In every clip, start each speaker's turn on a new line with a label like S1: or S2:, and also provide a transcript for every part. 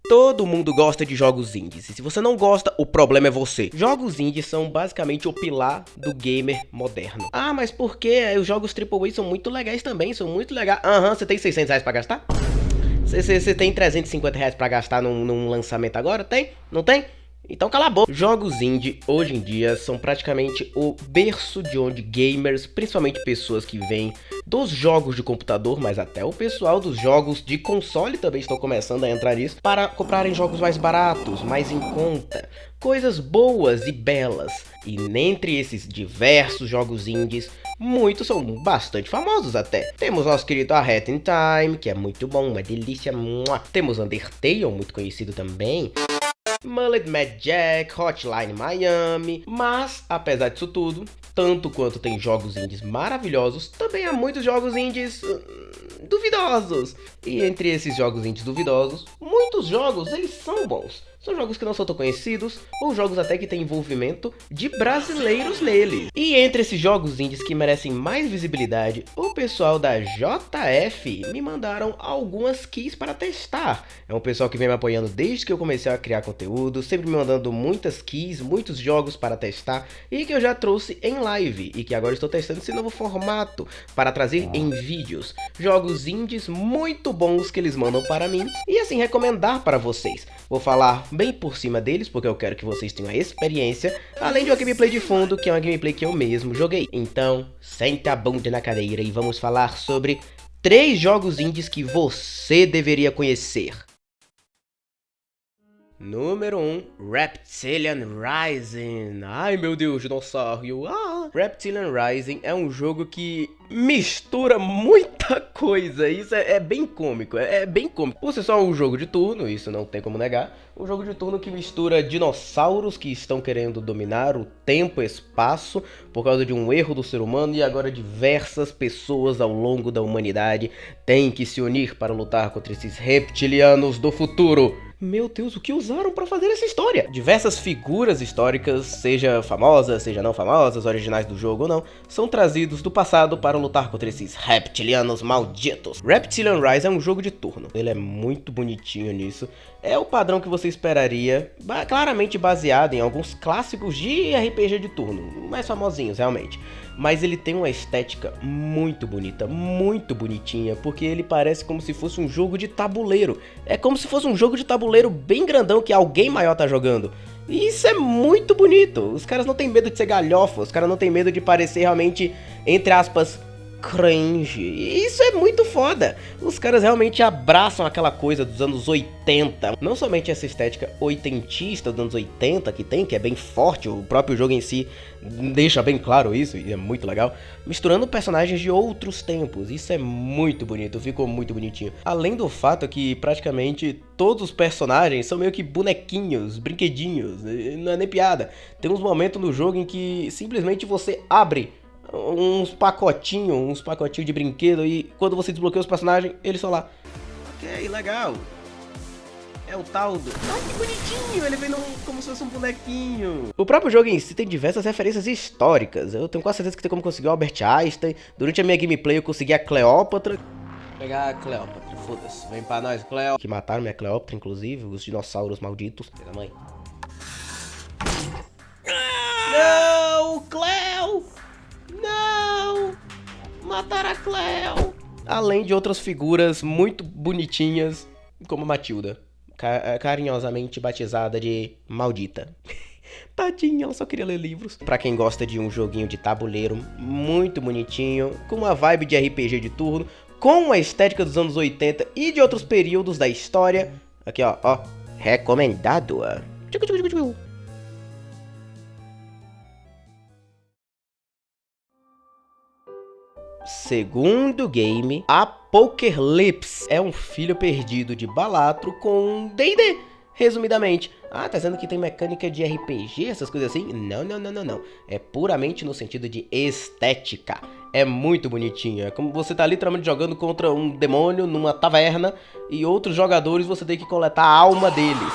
S1: Todo mundo gosta de jogos indies, e se você não gosta, o problema é você. Jogos indies são basicamente o pilar do gamer moderno. Ah, mas por quê? Os jogos AAA são muito legais também, são muito legais. Aham, você tem R$600 pra gastar? Você tem R$350 pra gastar num lançamento agora? Tem? Não tem? Então cala a boca. Jogos indie hoje em dia são praticamente o berço de onde gamers, principalmente pessoas que vêm dos jogos de computador, mas até o pessoal dos jogos de console também estão começando a entrar nisso, para comprarem jogos mais baratos, mais em conta, coisas boas e belas. E dentre esses diversos jogos indies, muitos são bastante famosos até. Temos nosso querido A Hat in Time, que é muito bom, uma delícia. Temos Undertale, muito conhecido também. Mullet Mad Jack, Hotline Miami, mas apesar disso tudo, tanto quanto tem jogos indies maravilhosos, também há muitos jogos indies duvidosos. E entre esses jogos indies duvidosos, muitos jogos eles são bons. São jogos que não são tão conhecidos, ou jogos até que têm envolvimento de brasileiros neles. E entre esses jogos indies que merecem mais visibilidade, o pessoal da JF me mandaram algumas keys para testar. É um pessoal que vem me apoiando desde que eu comecei a criar conteúdo, sempre me mandando muitas keys, muitos jogos para testar, e que eu já trouxe em live, e que agora estou testando esse novo formato, para trazer em vídeos. Jogos indies muito bons que eles mandam para mim, e assim recomendar para vocês. Vou falar bem por cima deles, porque eu quero que vocês tenham a experiência, além de uma gameplay de fundo, que é uma gameplay que eu mesmo joguei. Então, senta a bunda na cadeira e vamos falar sobre 3 jogos indies que você deveria conhecer. Número 1, Reptilian Rising. Ai meu Deus, dinossauro. Reptilian Rising é um jogo que mistura muita coisa. Isso é bem cômico, é bem cômico. Por ser só um jogo de turno, isso não tem como negar. Um jogo de turno que mistura dinossauros que estão querendo dominar o tempo e espaço por causa de um erro do ser humano, e agora diversas pessoas ao longo da humanidade têm que se unir para lutar contra esses reptilianos do futuro. Meu Deus, o que usaram para fazer essa história? Diversas figuras históricas, seja famosas, seja não famosas, originais do jogo ou não, são trazidos do passado para lutar contra esses reptilianos malditos. Reptilian Rise é um jogo de turno. Ele é muito bonitinho nisso. É o padrão que você esperaria, claramente baseado em alguns clássicos de RPG de turno, mais famosinhos realmente. Mas ele tem uma estética muito bonita, muito bonitinha, porque ele parece como se fosse um jogo de tabuleiro. É como se fosse um jogo de tabuleiro bem grandão que alguém maior tá jogando. E isso é muito bonito. Os caras não tem medo de ser galhofa, os caras não tem medo de parecer realmente, entre aspas, cringe. E isso é muito foda. Os caras realmente abraçam aquela coisa dos anos 80. Não somente essa estética oitentista dos anos 80 que é bem forte, o próprio jogo em si deixa bem claro isso, e é muito legal, misturando personagens de outros tempos. Isso é muito bonito, ficou muito bonitinho. Além do fato que praticamente todos os personagens são meio que bonequinhos, brinquedinhos, não é nem piada. Tem uns momentos no jogo em que simplesmente você abre uns pacotinhos de brinquedo, e quando você desbloqueia os personagens, eles estão lá. Ok, legal. É o tal do... Ai, que bonitinho, ele vem como se fosse um bonequinho. O próprio jogo em si tem diversas referências históricas. Eu tenho quase certeza que tem como conseguir o Albert Einstein. Durante a minha gameplay eu consegui a Cleópatra. Vou pegar a Cleópatra, foda-se. Vem pra nós, Cleo. Que mataram minha Cleópatra, inclusive, os dinossauros malditos. Pega a mãe. Não, Cleo! Não! Mataram a Cleo! Além de outras figuras muito bonitinhas, como a Matilda, carinhosamente batizada de Maldita. Tadinha, ela só queria ler livros. Pra quem gosta de um joguinho de tabuleiro muito bonitinho, com uma vibe de RPG de turno, com a estética dos anos 80 e de outros períodos da história, aqui ó, recomendado. Segundo game, Apocalypse é um filho perdido de Balatro com D&D, resumidamente. Tá dizendo que tem mecânica de RPG, essas coisas assim? Não. É puramente no sentido de estética. É muito bonitinho. É como você tá literalmente jogando contra um demônio numa taverna, e outros jogadores você tem que coletar a alma deles.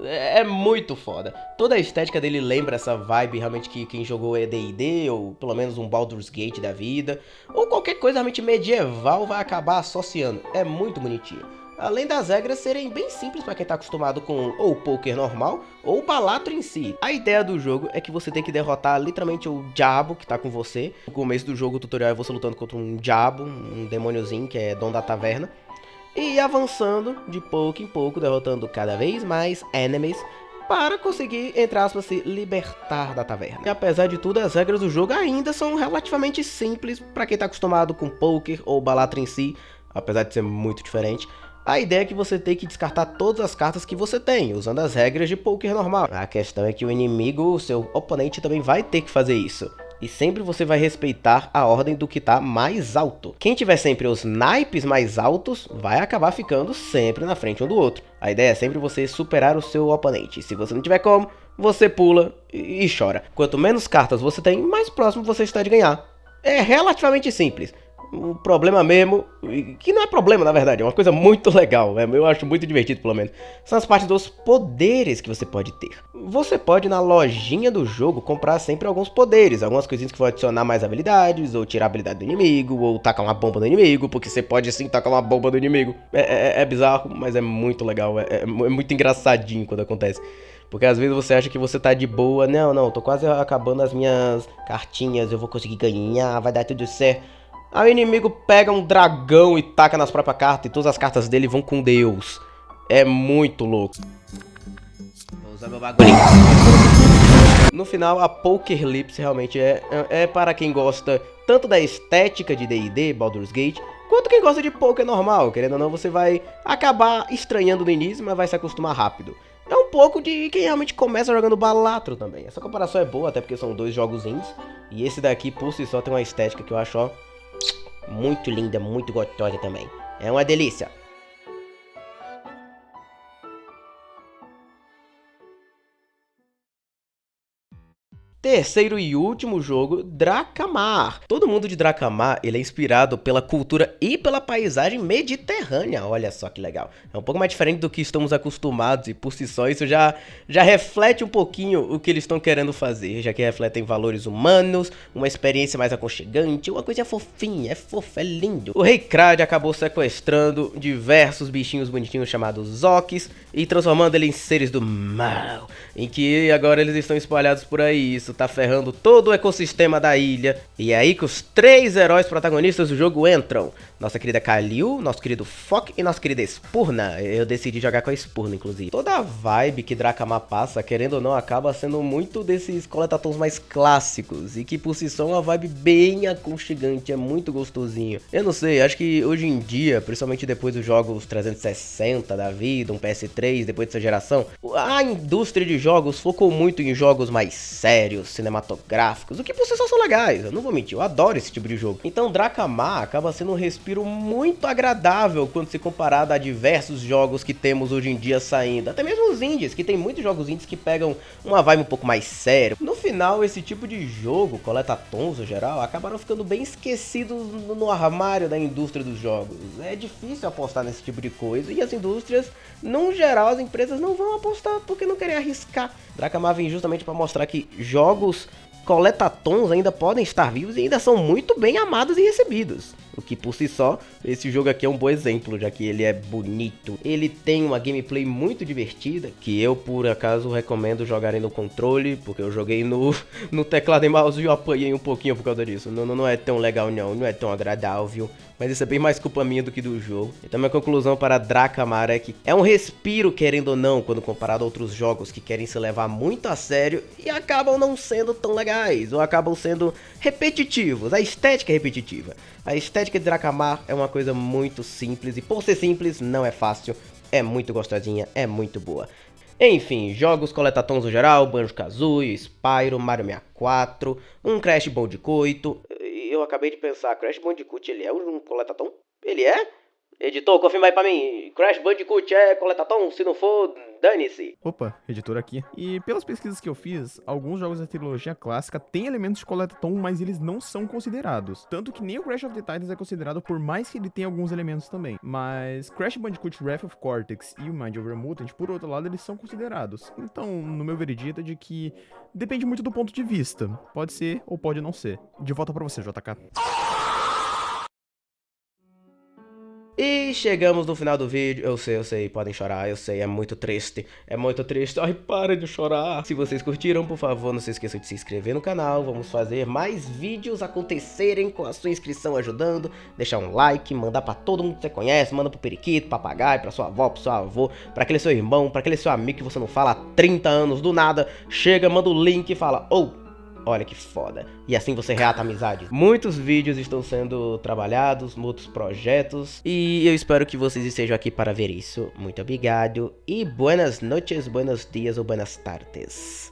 S1: É muito foda. Toda a estética dele lembra essa vibe realmente que quem jogou é D&D, ou pelo menos um Baldur's Gate da vida, ou qualquer coisa realmente medieval vai acabar associando. É muito bonitinho. além das regras serem bem simples para quem tá acostumado com ou poker normal ou o balatro em si. A ideia do jogo é que você tem que derrotar literalmente o diabo que tá com você. No começo do jogo o tutorial é você lutando contra um diabo, um demôniozinho que é dono da taverna, e avançando de pouco em pouco, derrotando cada vez mais enemies para conseguir, entre aspas, se libertar da taverna. E apesar de tudo, as regras do jogo ainda são relativamente simples para quem tá acostumado com poker ou balatro em si, apesar de ser muito diferente. A ideia é que você tem que descartar todas as cartas que você tem, usando as regras de poker normal. A questão é que o inimigo, o seu oponente, também vai ter que fazer isso. E sempre você vai respeitar a ordem do que tá mais alto. Quem tiver sempre os naipes mais altos, vai acabar ficando sempre na frente um do outro. A ideia é sempre você superar o seu oponente. Se você não tiver como, você pula e chora. Quanto menos cartas você tem, mais próximo você está de ganhar. É relativamente simples. O problema mesmo, que não é problema na verdade, é uma coisa muito legal, eu acho muito divertido pelo menos, são as partes dos poderes que você pode ter. Você pode na lojinha do jogo comprar sempre alguns poderes, algumas coisinhas que vão adicionar mais habilidades, ou tirar a habilidade do inimigo, ou tacar uma bomba no inimigo, porque você pode sim tacar uma bomba no inimigo. É bizarro, mas é muito legal, é muito engraçadinho quando acontece. Porque às vezes você acha que você tá de boa, não, tô quase acabando as minhas cartinhas, eu vou conseguir ganhar, vai dar tudo certo. Aí o inimigo pega um dragão e taca nas próprias cartas, e todas as cartas dele vão com Deus. É muito louco. Vou usar meu bagulho. No final, a Pokerlips realmente é para quem gosta tanto da estética de D&D, Baldur's Gate, quanto quem gosta de poker normal. Querendo ou não, você vai acabar estranhando no início, mas vai se acostumar rápido. É um pouco de quem realmente começa jogando balatro também. Essa comparação é boa, até porque são dois jogos indies. E esse daqui, por si só, tem uma estética que eu acho, ó, muito linda, muito gostosa também. É uma delícia. Terceiro e último jogo, Drakamar. Todo mundo de Drakamar, ele é inspirado pela cultura e pela paisagem mediterrânea. Olha só que legal. É um pouco mais diferente do que estamos acostumados e por si só isso já reflete um pouquinho o que eles estão querendo fazer. Já que refletem valores humanos, uma experiência mais aconchegante, uma coisa fofinha, é fofo, é lindo. O rei Krad acabou sequestrando diversos bichinhos bonitinhos chamados Zokis e transformando eles em seres do mal. Em que agora eles estão espalhados por aí. Isso tá ferrando todo o ecossistema da ilha. E é aí que os três heróis protagonistas do jogo entram. Nossa querida Khalil, nosso querido Fok e nossa querida Spurna. Eu decidi jogar com a Spurna, inclusive. Toda a vibe que Drakamar passa, querendo ou não, acaba sendo muito desses coletatons mais clássicos. E que por si só é uma vibe bem aconchegante, é muito gostosinho. Eu não sei, acho que hoje em dia, principalmente depois dos jogos 360 da vida, um PS3, depois dessa geração, a indústria de jogos focou muito em jogos mais sérios, cinematográficos, o que por si só são legais, eu não vou mentir, eu adoro esse tipo de jogo. Então Drakamar acaba sendo um respiro muito agradável quando se comparado a diversos jogos que temos hoje em dia saindo, até mesmo os indies, que tem muitos jogos indies que pegam uma vibe um pouco mais séria. No final, esse tipo de jogo, coletatons no geral, acabaram ficando bem esquecidos no armário da indústria dos jogos. É difícil apostar nesse tipo de coisa e as indústrias, no geral, as empresas não vão apostar porque não querem arriscar. Drakamar vem justamente para mostrar que jogos coletatons ainda podem estar vivos e ainda são muito bem amados e recebidos. O que por si só, esse jogo aqui é um bom exemplo, já que ele é bonito. Ele tem uma gameplay muito divertida, que eu por acaso recomendo jogarem no controle, porque eu joguei no teclado e mouse e eu apanhei um pouquinho por causa disso. Não é tão legal não é tão agradável. Mas isso é bem mais culpa minha do que do jogo. Então minha conclusão para Drakamar é que é um respiro, querendo ou não, quando comparado a outros jogos que querem se levar muito a sério e acabam não sendo tão legais, ou acabam sendo repetitivos. A estética é repetitiva. A estética de Drakamar é uma coisa muito simples e por ser simples não é fácil, é muito gostosinha, é muito boa. Enfim, jogos coletatons no geral, Banjo-Kazooie, Spyro, Mario 64, um Crash Bandicoot. Eu acabei de pensar, Crash Bandicoot, ele é um coletatom? Ele é? Editor, confirma aí pra mim, Crash Bandicoot é coletatom? Se não for, dane-se.
S2: Opa, editor aqui. E pelas pesquisas que eu fiz, alguns jogos da trilogia clássica têm elementos de coletatom, mas eles não são considerados. Tanto que nem o Crash of the Titans é considerado, por mais que ele tenha alguns elementos também. Mas Crash Bandicoot Wrath of Cortex e o Mind Over Mutant, por outro lado, eles são considerados. Então, no meu veredito é de que depende muito do ponto de vista. Pode ser ou pode não ser. De volta pra você, JK.
S1: E chegamos no final do vídeo. Eu sei, podem chorar, eu sei, é muito triste. É muito triste. Ai, para de chorar. Se vocês curtiram, por favor, não se esqueçam de se inscrever no canal. Vamos fazer mais vídeos acontecerem com a sua inscrição ajudando. Deixar um like, mandar pra todo mundo que você conhece. Manda pro periquito, papagaio, pra sua avó, pro seu avô, pra aquele seu irmão, pra aquele seu amigo que você não fala há 30 anos do nada. Chega, manda o link e fala: olha que foda. E assim você reata a amizade. Muitos vídeos estão sendo trabalhados, muitos projetos. E eu espero que vocês estejam aqui para ver isso. Muito obrigado. E buenas noches, buenos dias ou buenas tardes.